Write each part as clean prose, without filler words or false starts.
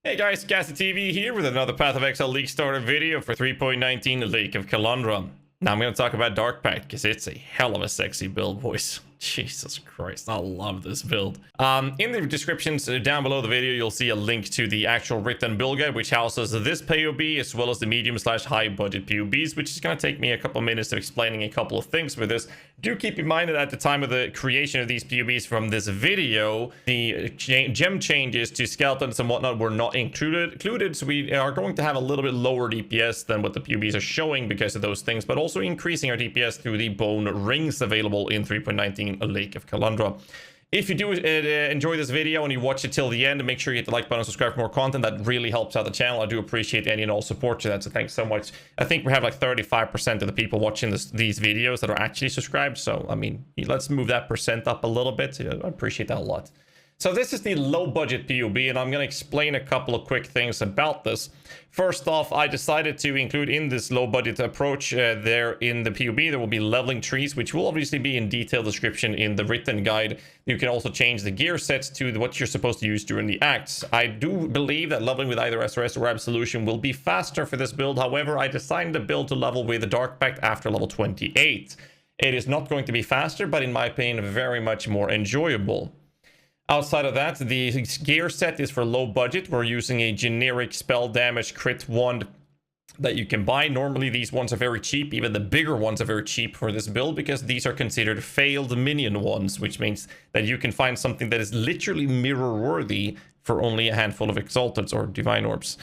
Hey guys, GhazzyTV here with another Path of Exile League Starter video for 3.19 Lake of Kalandra. Now I'm going to talk about Dark Pact because it's a hell of a sexy build, boys. Jesus Christ, I love this build. In the descriptions down below the video, you'll see a link to the actual written build guide, which houses this POB as well as the medium/high budget POBs, which is going to take me a couple minutes of explaining a couple of things with this. Do keep in mind that at the time of the creation of these POBs from this video, the gem changes to skeletons and whatnot were not included, so we are going to have a little bit lower DPS than what the POBs are showing because of those things, but also increasing our DPS through the bone rings available in 3.19 A Lake of Kalandra. If you do enjoy this video and you watch it till the end, make sure you hit the like button and subscribe for more content. That really helps out the channel. I do appreciate any and all support to that, so thanks so much. I think we have like 35% of the people watching these videos that are actually subscribed, so I mean, let's move that percent up a little bit. I appreciate that a lot. So this is the low budget POB, and I'm going to explain a couple of quick things about this. First off, I decided to include in this low budget approach there in the POB, there will be leveling trees, which will obviously be in detailed description in the written guide. You can also change the gear sets to what you're supposed to use during the acts. I do believe that leveling with either SRS or Absolution will be faster for this build. However, I designed the build to level with the Dark Pact after level 28. It is not going to be faster, but in my opinion, very much more enjoyable. Outside of that, the gear set is for low budget. We're using a generic spell damage crit wand that you can buy. Normally, these ones are very cheap. Even the bigger ones are very cheap for this build because these are considered failed minion ones, which means that you can find something that is literally mirror worthy for only a handful of exalteds or divine orbs.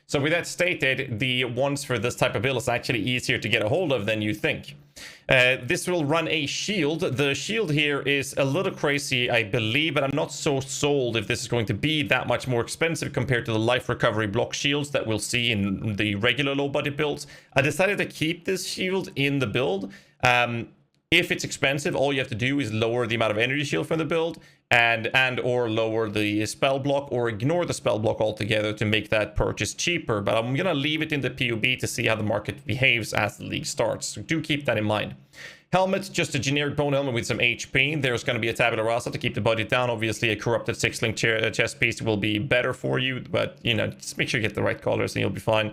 So with that stated, the ones for this type of build is actually easier to get a hold of than you think. This will run a shield. The shield here is a little crazy, I believe, but I'm not so sold if this is going to be that much more expensive compared to the life recovery block shields that we'll see in the regular low budget builds. I decided to keep this shield in the build. If it's expensive, all you have to do is lower the amount of energy shield from the build and or lower the spell block or ignore the spell block altogether to make that purchase cheaper. But I'm going to leave it in the POB to see how the market behaves as the league starts. So do keep that in mind. Helmet, just a generic bone helmet with some HP. There's going to be a tabula rasa to keep the budget down. Obviously, a corrupted 6-link chest piece will be better for you, but you know, just make sure you get the right colors and you'll be fine.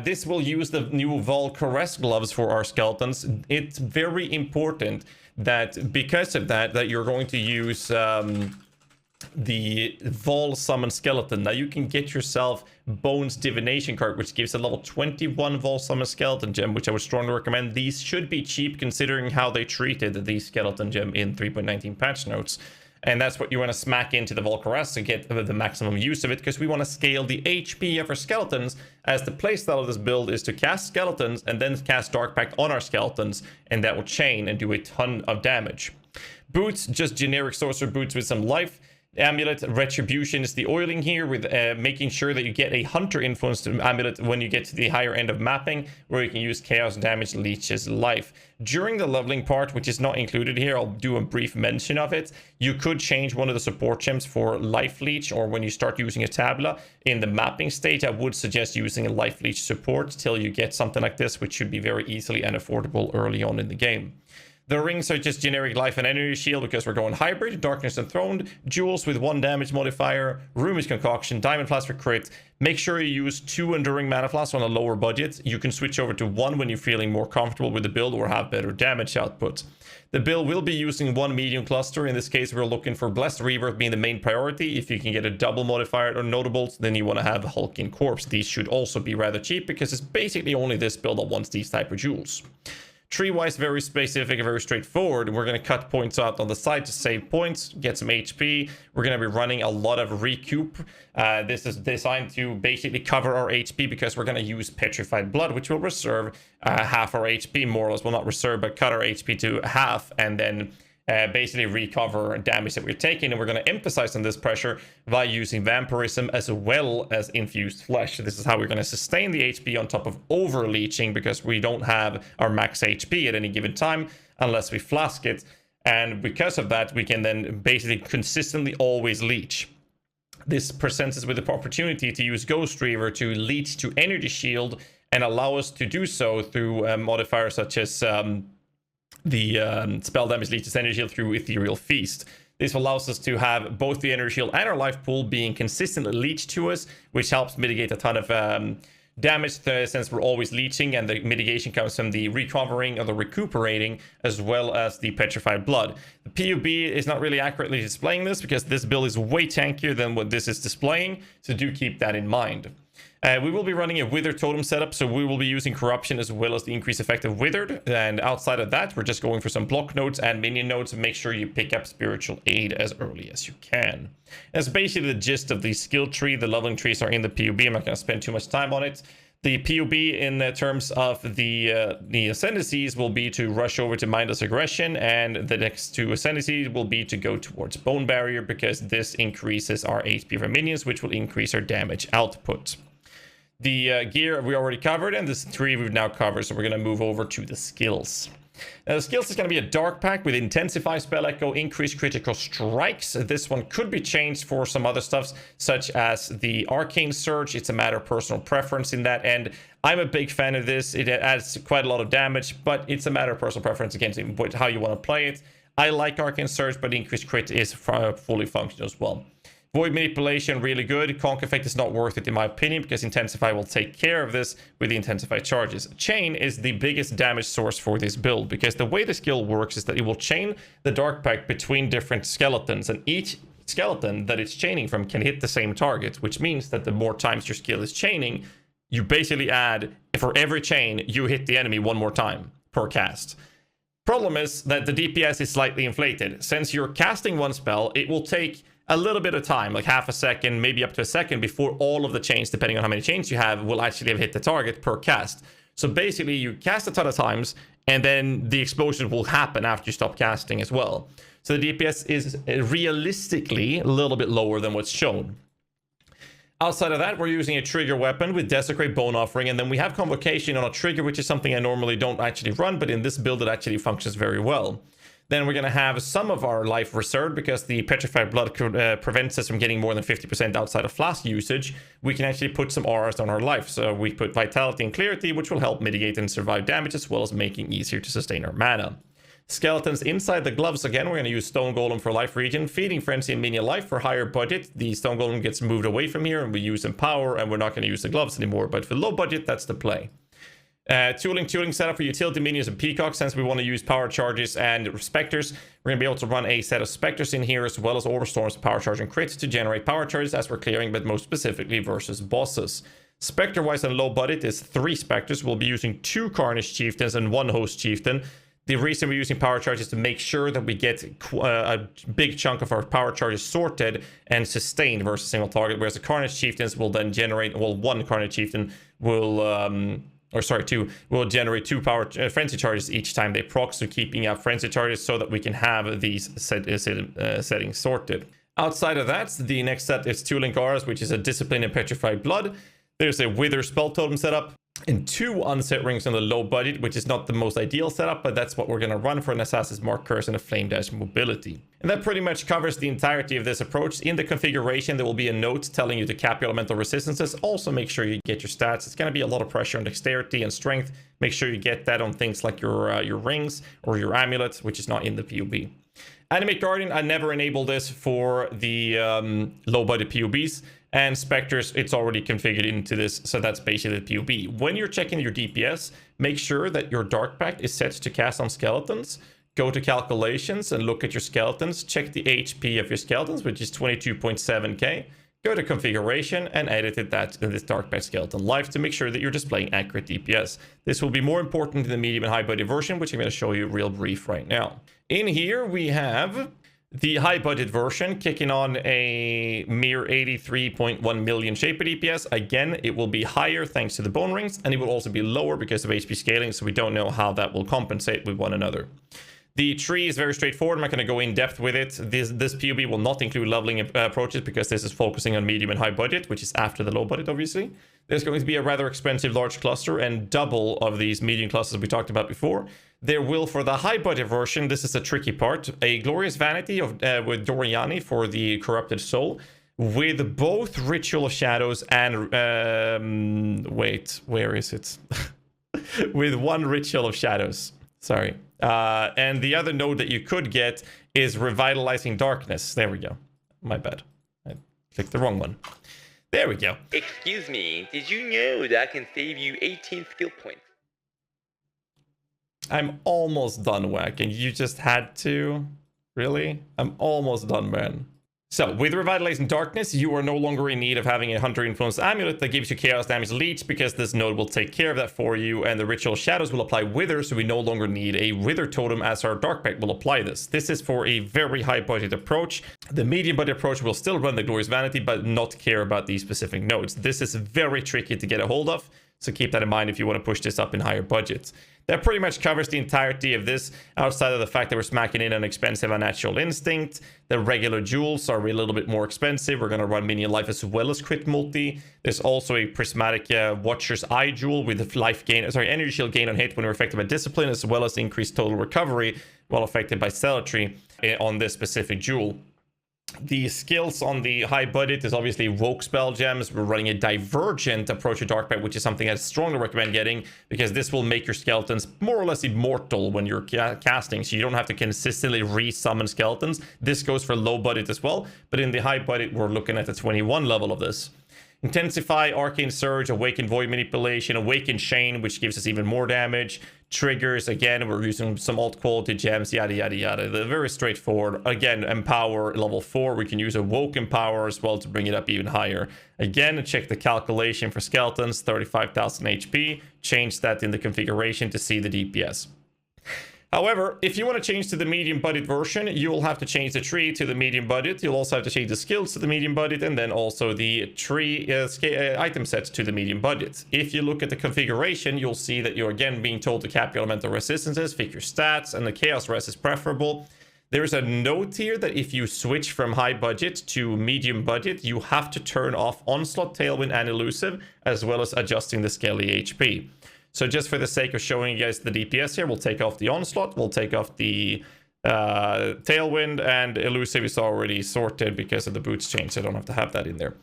This will use the new Vol Caress gloves for our skeletons. It's very important that because of that you're going to use the Vol Summon Skeleton. Now you can get yourself Bones Divination card, which gives a level 21 Vol Summon Skeleton gem, which I would strongly recommend. These should be cheap considering how they treated the skeleton gem in 3.19 patch notes. And that's what you want to smack into the Vol Caress to get the maximum use of it, because we want to scale the HP of our skeletons, as the playstyle of this build is to cast skeletons and then cast Dark Pact on our skeletons, and that will chain and do a ton of damage. Boots, just generic sorcerer boots with some life. Amulet Retribution is the oiling here, with making sure that you get a hunter influenced amulet when you get to the higher end of mapping, where you can use chaos damage leeches life. During the leveling part, which is not included here, I'll do a brief mention of it. You could change one of the support gems for life leech, or when you start using a tabula in the mapping stage, I would suggest using a life leech support till you get something like this, which should be very easily and affordable early on in the game. The rings are just generic life and energy shield because we're going hybrid. Darkness Enthroned, jewels with 1 damage modifier, Rumi's Concoction, Diamond Flask for crit. Make sure you use 2 Enduring Mana Flasks on a lower budget. You can switch over to 1 when you're feeling more comfortable with the build or have better damage output. The build will be using 1 medium cluster. In this case, we're looking for Blessed Rebirth being the main priority. If you can get a double modifier or notables, then you want to have Hulking Corpse. These should also be rather cheap because it's basically only this build that wants these type of jewels. Tree-wise, very specific and very straightforward. We're going to cut points out on the side to save points, get some HP. We're going to be running a lot of recoup. This is designed to basically cover our HP because we're going to use Petrified Blood, which will reserve half our HP, more or less. Well, not reserve, but cut our HP to half, and then basically recover damage that we're taking. And we're going to emphasize on this pressure by using Vampirism as well as Infused Flesh. This is how we're going to sustain the HP on top of over-leeching, because we don't have our max HP at any given time unless we flask it. And because of that, we can then basically consistently always leech. This presents us with the opportunity to use Ghost Reaver to leech to Energy Shield and allow us to do so through modifiers such as the spell damage leeches energy shield through Ethereal Feast. This allows us to have both the energy shield and our life pool being consistently leached to us, which helps mitigate a ton of damage since we're always leeching, and the mitigation comes from the recovering or the recuperating as well as the petrified blood. The PUB is not really accurately displaying this because this build is way tankier than what this is displaying, so do keep that in mind. We will be running a Withered Totem setup, so we will be using Corruption as well as the increased effect of Withered, and outside of that, we're just going for some block nodes and minion nodes. Make sure you pick up Spiritual Aid as early as you can. That's basically the gist of the skill tree. The leveling trees are in the PUB. I'm not going to spend too much time on it. The PUB in terms of the Ascendancies will be to rush over to Mindless Aggression, and the next two Ascendancies will be to go towards Bone Barrier, because this increases our HP of our minions, which will increase our damage output. The gear we already covered, and this tree we've now covered, so we're going to move over to the skills. Now, the skills is going to be a Dark Pact with Intensify, Spell Echo, Increase Critical Strikes. This one could be changed for some other stuff, such as the Arcane Surge. It's a matter of personal preference in that end. I'm a big fan of this. It adds quite a lot of damage, but it's a matter of personal preference against how you want to play it. I like Arcane Surge, but Increased Crit is fully functional as well. Void Manipulation, really good. Conk Effect is not worth it in my opinion, because Intensify will take care of this with the Intensify charges. Chain is the biggest damage source for this build, because the way the skill works is that it will chain the Dark Pact between different skeletons, and each skeleton that it's chaining from can hit the same target, which means that the more times your skill is chaining, you basically add, for every chain, you hit the enemy one more time per cast. Problem is that the DPS is slightly inflated. Since you're casting one spell, it will take a little bit of time, like half a second, maybe up to a second, before all of the chains, depending on how many chains you have, will actually have hit the target per cast. So basically, you cast a ton of times, and then the explosion will happen after you stop casting as well. So the DPS is realistically a little bit lower than what's shown. Outside of that, we're using a trigger weapon with Desecrate, Bone Offering, and then we have Convocation on a trigger, which is something I normally don't actually run, but in this build it actually functions very well. Then we're going to have some of our life reserved, because the Petrified Blood prevents us from getting more than 50% outside of flask usage. We can actually put some auras on our life. So we put Vitality and Clarity, which will help mitigate and survive damage, as well as making easier to sustain our mana. Skeletons inside the gloves, again, we're going to use Stone Golem for life regen, Feeding Frenzy and Minion Life for higher budget. The Stone Golem gets moved away from here, and we use Empower, and we're not going to use the gloves anymore. But for low budget, that's the play. Tooling setup for utility minions and peacocks. Since we want to use power charges and specters, we're going to be able to run a set of specters in here, as well as orb storms, power charge and crits to generate power charges as we're clearing, but most specifically versus bosses. Spectre wise and low budget is 3 specters. We'll be using 2 Carnage Chieftains and 1 Host Chieftain. The reason we're using power charges is to make sure that we get a big chunk of our power charges sorted and sustained versus single target, whereas the Carnage Chieftains will then generate, well, 1 Carnage Chieftain will 2 will generate 2 power frenzy charges each time they proc, so keeping up frenzy charges so that we can have these settings sorted. Outside of that, the next set is 2 Link Auras, which is a Discipline and Petrified Blood. There's a Wither Spell Totem setup, and 2 Unset Rings on the low budget, which is not the most ideal setup, but that's what we're going to run for an Assassin's Mark Curse and a Flame Dash Mobility. And that pretty much covers the entirety of this approach. In the configuration, there will be a note telling you to cap your elemental resistances. Also, make sure you get your stats. It's going to be a lot of pressure on dexterity and strength. Make sure you get that on things like your rings or your amulets, which is not in the PUB. Animate Guardian, I never enabled this for the low budget PUBs. And Spectres, it's already configured into this, so that's basically the PUB. When you're checking your DPS, make sure that your Dark Pact is set to cast on skeletons. Go to Calculations and look at your skeletons. Check the HP of your skeletons, which is 22.7k. Go to Configuration and edit that in this Dark Pact Skeleton Life to make sure that you're displaying accurate DPS. This will be more important in the medium and high budget version, which I'm going to show you real brief right now. In here, we have the high budget version kicking on a mere 83.1 million Shaper DPS. Again, it will be higher thanks to the bone rings, and it will also be lower because of HP scaling, so we don't know how that will compensate with one another. The tree is very straightforward. I'm not going to go in depth with it. This PUB will not include leveling approaches because this is focusing on medium and high budget, which is after the low budget, obviously. There's going to be a rather expensive large cluster and double of these medium clusters we talked about before. There will, for the high budget version, this is a tricky part, a Glorious Vanity of with Doriani for the Corrupted Soul, with both Ritual of Shadows and wait, where is it? With 1 Ritual of Shadows. Sorry. And the other node that you could get is Revitalizing Darkness. There we go. My bad. I clicked the wrong one. There we go. Excuse me, did you know that I can save you 18 skill points? I'm almost done whacking. You just had to? Really? I'm almost done, man. So, with Revitalizing Darkness, you are no longer in need of having a Hunter Influence Amulet that gives you Chaos Damage Leech, because this node will take care of that for you, and the Ritual Shadows will apply Wither, so we no longer need a Wither Totem, as our Dark Pact will apply this. This is for a very high budget approach. The medium budget approach will still run the Glorious Vanity, but not care about these specific nodes. This is very tricky to get a hold of, so keep that in mind if you want to push this up in higher budgets. That pretty much covers the entirety of this, outside of the fact that we're smacking in an expensive Unnatural Instinct. The regular jewels are a little bit more expensive. We're going to run Minion Life as well as Crit Multi. There's also a Prismatic Watcher's Eye Jewel with life gain, energy shield gain on hit when we're affected by Discipline, as well as increased total recovery while affected by Zealotry on this specific jewel. The skills on the high budget is obviously Woke Spell Gems. We're running a Divergent approach to Dark Pact, which is something I strongly recommend getting, because this will make your skeletons more or less immortal when you're casting, so you don't have to consistently re-summon skeletons. This goes for low budget as well, but in the high budget, we're looking at the 21 level of this. Intensify, Arcane Surge, Awaken Void Manipulation, Awaken Chain, which gives us even more damage. Triggers, again, we're using some alt quality gems, yada, yada, yada. They're very straightforward. Again, Empower, level 4. We can use Awoke Empower as well to bring it up even higher. Again, check the calculation for skeletons, 35,000 HP. Change that in the configuration to see the DPS. However, if you want to change to the medium budget version, you will have to change the tree to the medium budget. You'll also have to change the skills to the medium budget, and then also the tree item sets to the medium budget. If you look at the configuration, you'll see that you're again being told to cap your elemental resistances, fix your stats, and the chaos res is preferable. There's a note here that if you switch from high budget to medium budget, you have to turn off Onslaught, Tailwind, and Elusive, as well as adjusting the Skelly HP. So just for the sake of showing you guys the DPS here, we'll take off the Onslaught, we'll take off the Tailwind, and Elusive is already sorted because of the boots change, so I don't have to have that in there.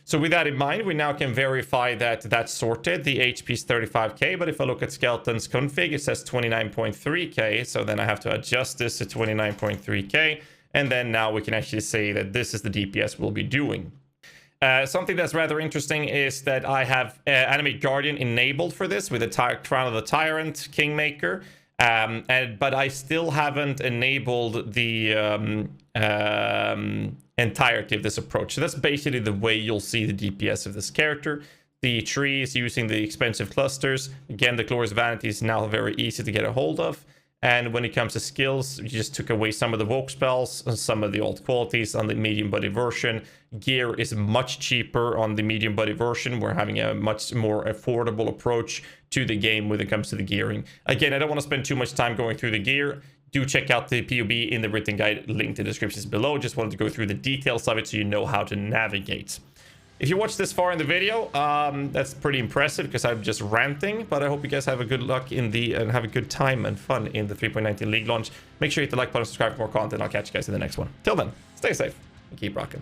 So with that in mind, we now can verify that that's sorted. The HP is 35k, but if I look at Skeleton's config, it says 29.3k, so then I have to adjust this to 29.3k, and then now we can actually say that this is the DPS we'll be doing. Something that's rather interesting is that I have Animate Guardian enabled for this with the Crown of the Tyrant Kingmaker, but I still haven't enabled the entirety of this approach. So that's basically the way you'll see the DPS of this character. The tree is using the expensive clusters. Again, the Glorious Vanity is now very easy to get a hold of. And when it comes to skills, you just took away some of the Woke spells, some of the alt qualities on the medium budget version. Gear is much cheaper on the medium budget version. We're having a much more affordable approach to the game when it comes to the gearing. Again, I don't want to spend too much time going through the gear. Do check out the POB in the written guide, linked in the descriptions below. Just wanted to go through the details of it so you know how to navigate. If you watched this far in the video, that's pretty impressive because I'm just ranting, but I hope you guys have a good luck in and have a good time and fun in the 3.19 League launch. Make sure you hit the like button, subscribe for more content. I'll catch you guys in the next one. Till then, stay safe and keep rocking.